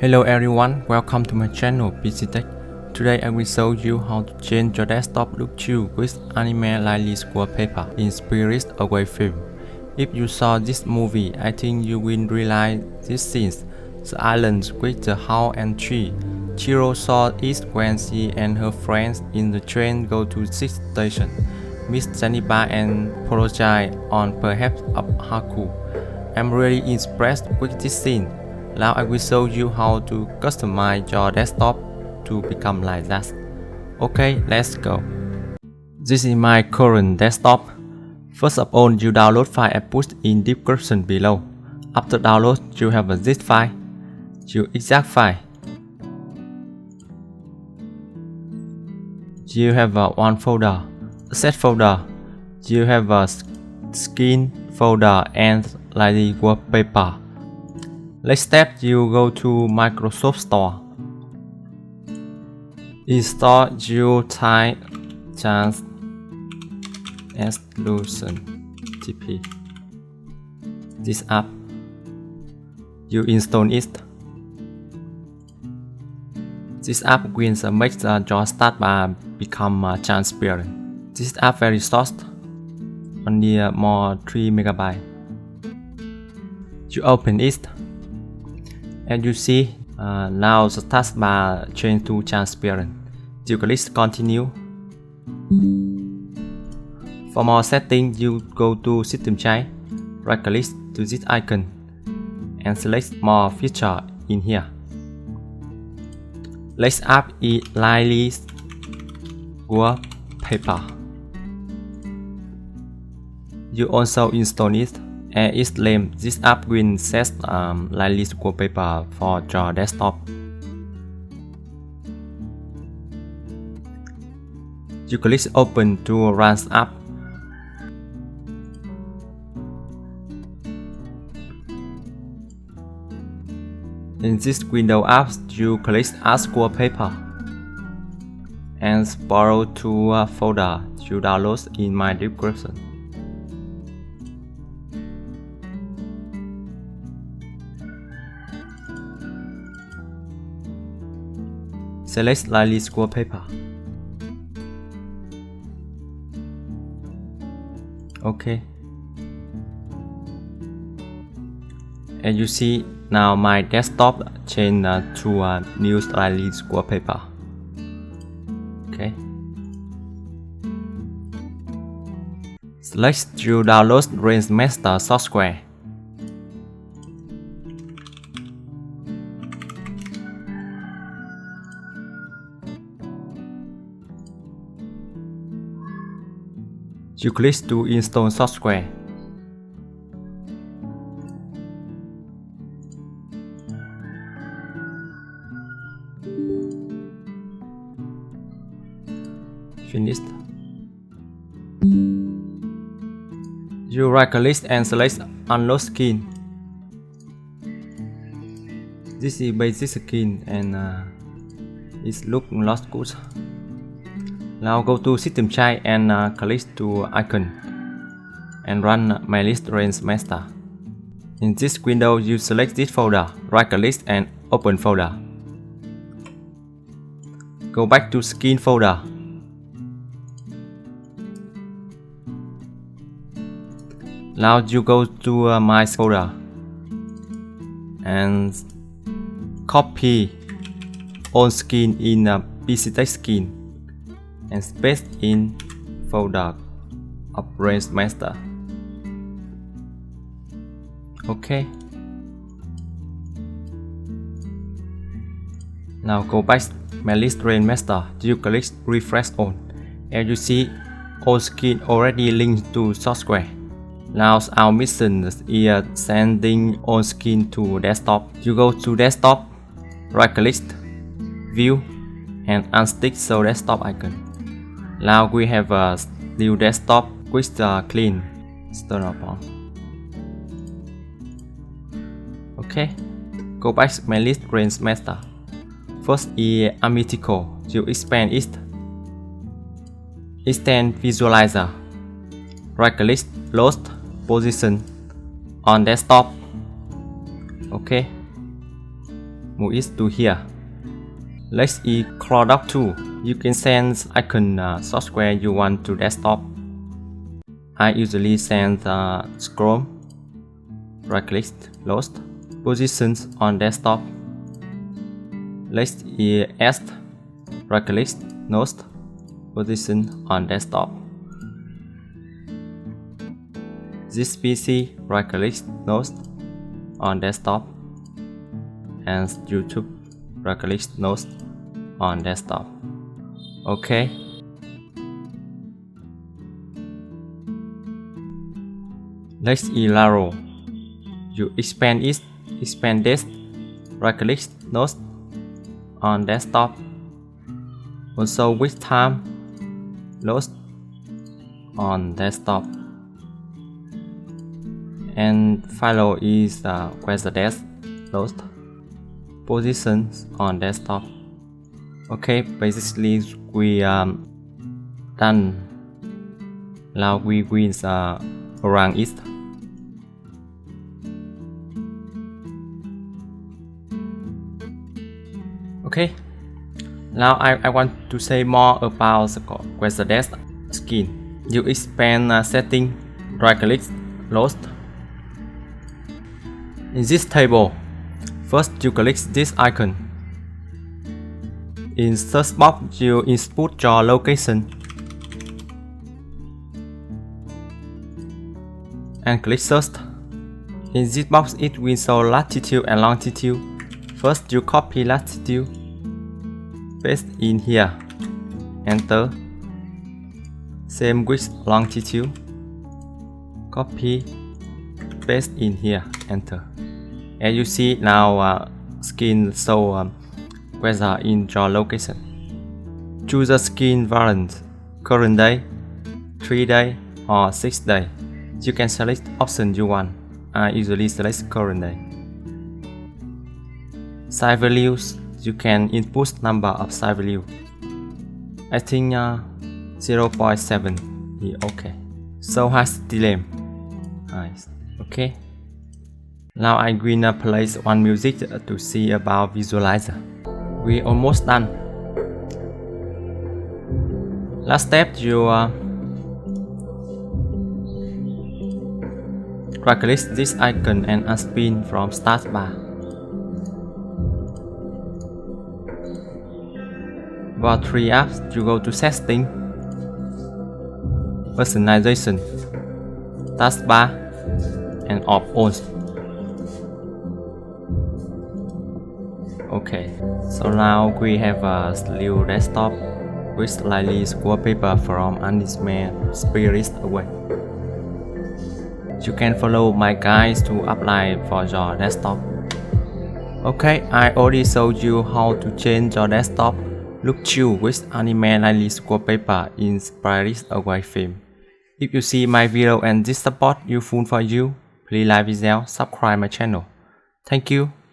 Hello everyone, welcome to my channel PCtech. Today I will show you how to change your desktop look through with anime like this wallpaper in Spirited Away film. If you saw this movie, I think you will realize these scenes. The island with the house and tree. Chihiro saw it when she and her friends in the train go to the station. Miss Zeniba and apologize on behalf of Haku. I'm really impressed with this scene. Now I will show you how to customize your desktop to become like that. Okay, let's go. This is my current desktop. First of all, you download file I put in description below. After download, you have a zip file, your exact file. You have one folder, a set folder. You have a skin folder and like the wallpaper. Next step, you go to Microsoft Store. Install Geotime Chance Solution TP. This app. You install it. This app will make your start bar become transparent. This app very short, only more 3 MB. You open it. And you see now the taskbar changed to transparent. You click continue. For more settings, you go to system change, right click to this icon and select more feature in here. Next app is like wallpaper. You also install it. And its name, this app will set like this wallpaper for your desktop. You click open to run app. In this window app, you click add wallpaper and borrow to a folder you download in my description. Select like this wallpaper. Okay. And you see now my desktop changed to a new like this wallpaper. Okay. Select you download Range Master software. You click to install software. Finished. You right click and select unlock skin. This is basic skin and it looks not good. Now go to system change and click to icon and run my list Range Master. In this window, you select this folder, right click and open folder. Go back to skin folder. Now you go to my folder and copy all skin in PCtech skin and paste in folder of Range Master. Okay. Now go back my list Range Master. You click refresh on, and you see all skin already linked to software. Now our mission is sending all skin to desktop. You go to desktop, right click, view, and unstick the desktop icon. Now we have a new desktop with the clean turn on. Okay, go back to my list Range Master. First is Amitico. You expand it. Extend Visualizer. Right click, load position on desktop. Okay. move it to here. Let's see Cloud tool. You can send icon software you want to desktop. I usually send Chrome, right click, lost, positions on desktop. Let's add, right click, lost, position on desktop. This PC, right click, lost, on desktop, and YouTube, right click, lost, on desktop. Okay. Let's arrow. You expand this, right click, lost, on desktop. Also with time, lost, on desktop. And file is where the desk, lost, positions on desktop. Okay, basically we done. Now we will run it. Okay, now I want to say more about the desk skin. You expand setting, right click, lost. In this table, first you click this icon. In search box, you input your location and click search. In this box, it will show latitude and longitude. First, you copy latitude, paste in here, enter. Same with longitude, copy, paste in here, enter. As you see now, skin show weather in your location. Choose a skin variant, current day, 3 day or 6 day. You can select option you want. I usually select current day. Size values, you can input number of size value. I think 0.7 is okay. So has delay. Nice. Okay. Now I'm gonna place one music to see about visualizer. We almost done. Last step, you right click this icon and unspin from start bar. About 3 apps, you go to setting, personalization, taskbar, and off on. Okay, so now we have a new desktop with slightly wallpaper from Anime Spirits Away. You can follow my guides to apply for your desktop. Okay, I already showed you how to change your desktop look chill with anime like wallpaper in Spirits Away film. If you see my video and this support useful for you, please like video, subscribe my channel. Thank you.